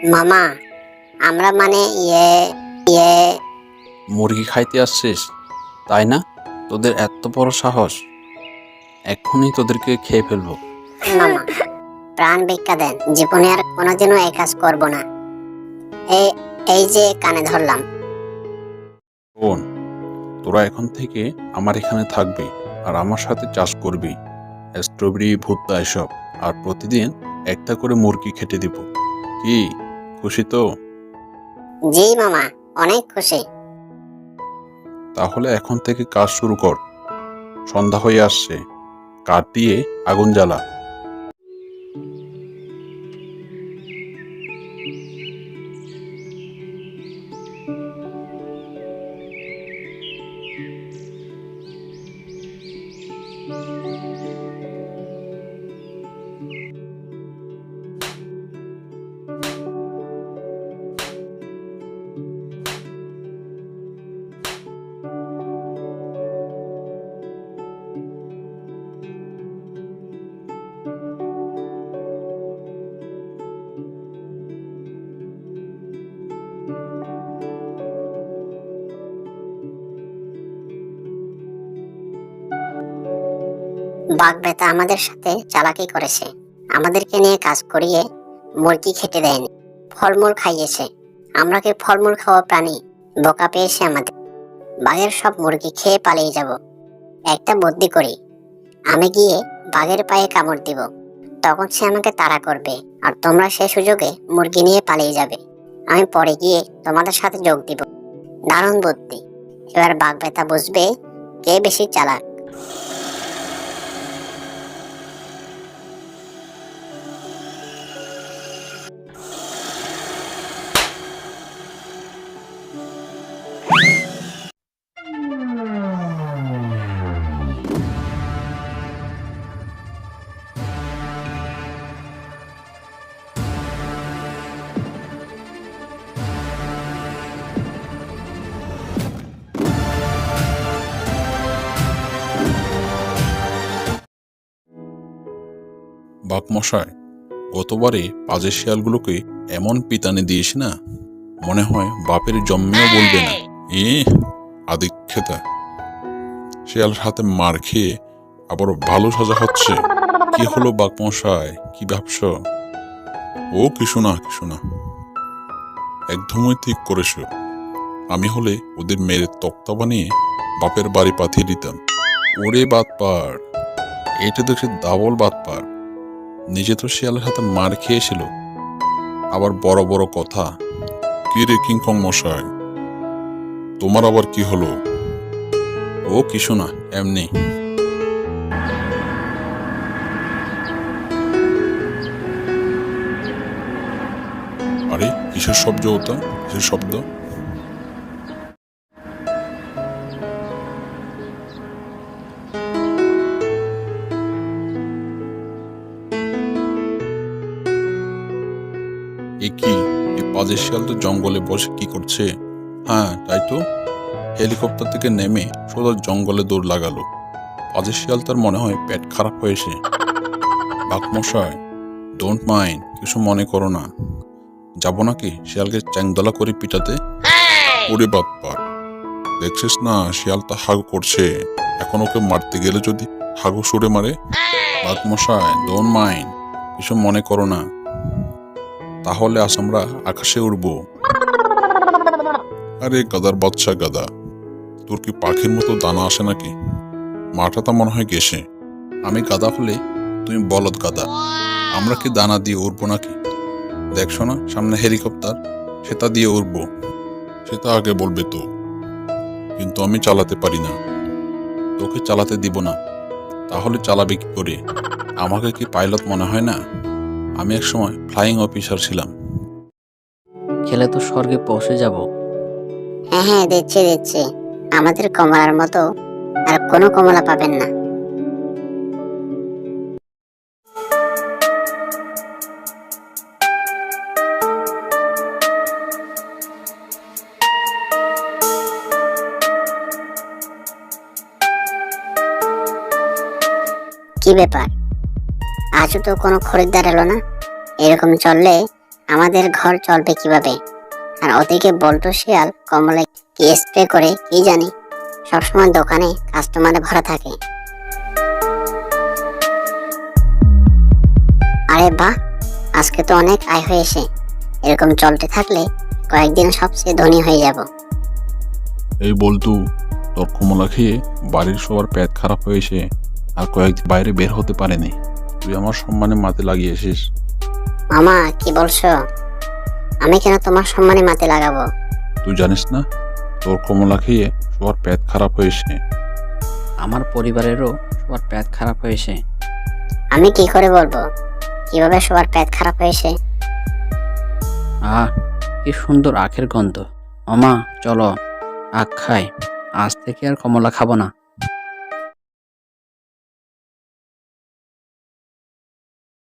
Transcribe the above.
মামা, আমরা মানে ইয়ে মুরগি খাইতে আসছিস তাই না? তোদের এত বড় সাহস! এক্ষুনি তোদেরকে খেয়ে ফেলবো। মামা, প্রাণ ভিক্ষা দেন, জীবনে আর কোনোদিনও এই কাজ করব না। এই এই যে কানে ধরলাম। বোন, তোরা এখন থেকে আমার এখানে থাকবি আর আমার সাথে চাষ করবি, স্ট্রবেরি, ভুট্টা এসব। আর প্রতিদিন একটা করে মুরগি খেতে দিব। কি, খুশি তো? জি মামা, অনেক খুশি। তাহলে এখন থেকে কাজ শুরু কর। সন্ধ্যা হয়ে আসছে, কাঠ দিয়ে আগুন জ্বালা। বাঘবেতা আমাদের সাথে চালাকি করেছে, আমাদেরকে নিয়ে কাজ করিয়ে মুরগি খেতে দেয়নি, ফলমূল খাইয়েছে। আমরা কি ফলমূল খাওয়া প্রাণী? বোকা পেয়েছে আমাদের। বাঘের সব মুরগি খেয়ে পালিয়ে যাব। একটা বুদ্ধি করি, আমি গিয়ে বাঘের পায়ে কামড় দিব, তখন সে আমাকে তাড়া করবে আর তোমরা সে সুযোগে মুরগি নিয়ে পালিয়ে যাবে। আমি পরে গিয়ে তোমাদের সাথে যোগ দিব। দারুণ বুদ্ধি। এবার বাঘবেতা বুঝবে কে বেশি চালাক। বাঘমশাই, গতবারে পাজের শিয়ালগুলোকে এমন পিটানি দিয়েছি না, মনে হয় বাপের জন্মেও বলবে না। আদিক্ষেতা, শিয়ালের হাতে মার খেয়ে আবার ভালো সাজা হচ্ছে। কি হলো বাঘমশাই, কি ভাবছ? ও কিছু না, কিছু না। একদমই ঠিক করেছ। আমি হলে ওদের মেরে তক্তা বানিয়ে বাপের বাড়ি পাঠিয়ে দিতাম। ওরে বাতপার, এটা দেখছি ডাবল বাতপার। নিজে তো শিয়ালের হাতে মার খেয়েছিল, আবার বড় বড় কথা। কি রে কিংকং মশাই, তোমার আবার কি হলো? ও কিছু না, এমনি। আরে কিসের শব্দ ওটা? কিসের শব্দ? এ কি, এই পাজের শিয়াল তো জঙ্গলে বসে কি করছে? হ্যাঁ তাই তো, হেলিকপ্টার থেকে নেমে সোজা জঙ্গলে দৌড় লাগালো। পাজের শিয়াল তার মনে হয় পেট খারাপ হয়েছে। বাঘমশাই, ডোন্ট মাইন্ড, কিছু মনে করো না। যাবো নাকি শিয়ালকে চ্যাংদলা করে পিটাতে? ওরে বাপ্পা, দেখছিস না শিয়ালটা হাগু করছে। এখন ওকে মারতে গেলে যদি হাগু সরে মারে? বাঘমশাই, ডোন্ট মাইন্ড, কিছু মনে করো না। তাহলে আজ আমরা আকাশে উড়বো। আরে গাদার বাচ্চা গাদা, তোর কি পাখির মতো দানা আসে নাকি? মাথাটা মনে হয় গেছে। আমি গাদা হলে তুমি বলদ গাদা। আমরা কি দানা দিয়ে উড়বো নাকি? দেখছো না সামনে হেলিকপ্টার, সেটা দিয়ে উড়বো। সেটা আগে বলবে তো, কিন্তু আমি চালাতে পারি না। তোকে চালাতে দিব না। তাহলে চালাবে কি করে? আমাকে কি পাইলট মনে হয় না? আমি একসময় ফ্লাইং অফিসার ছিলাম। খেলে তো স্বর্গে পৌঁছে যাব। হ্যাঁ হ্যাঁ, দিচ্ছি দিচ্ছি। আমাদের কমলার মতো আর কোনো কমলা পাবেন না। কি ব্যাপার, আজও তো কোনো খরিদ্দার এলো না? এরকম চললে আমাদের ঘর চলবে কিভাবে? আর ওদিকে বল্টু শিয়াল কমলা কি স্প্রে করে কি জানি সবসময় দোকানে কাস্টমারে ভরা থাকে। আরে বাহ, আজকে তো অনেক আয় হয়েছে। এরকম চলতে থাকলে কয়েকদিন সবচেয়ে ধনী হয়ে যাব। এই বলতু, তোর কমলা খেয়ে বাড়ির সবার পেট খারাপ হয়েছে আর কয়েকদিন বাইরে বের হতে পারেনি। তুই আমার সম্মানে মাথে লাগিয়েছিস। মামা কি বলছো? আমি কেন তোমার সম্মানে মাথে লাগাবো? তুই জানিস না তোর কমলা খেয়ে সবার পেট খারাপ হয়েছে। আমার পরিবারেরও সবার পেট খারাপ হয়েছে। আমি কি করে বলবো কিভাবে সবার পেট খারাপ হয়েছে? আহ, কি সুন্দর আখের গন্ধ। মামা চলো আখ খাই। আজ থেকে আর কমলা খাবো না।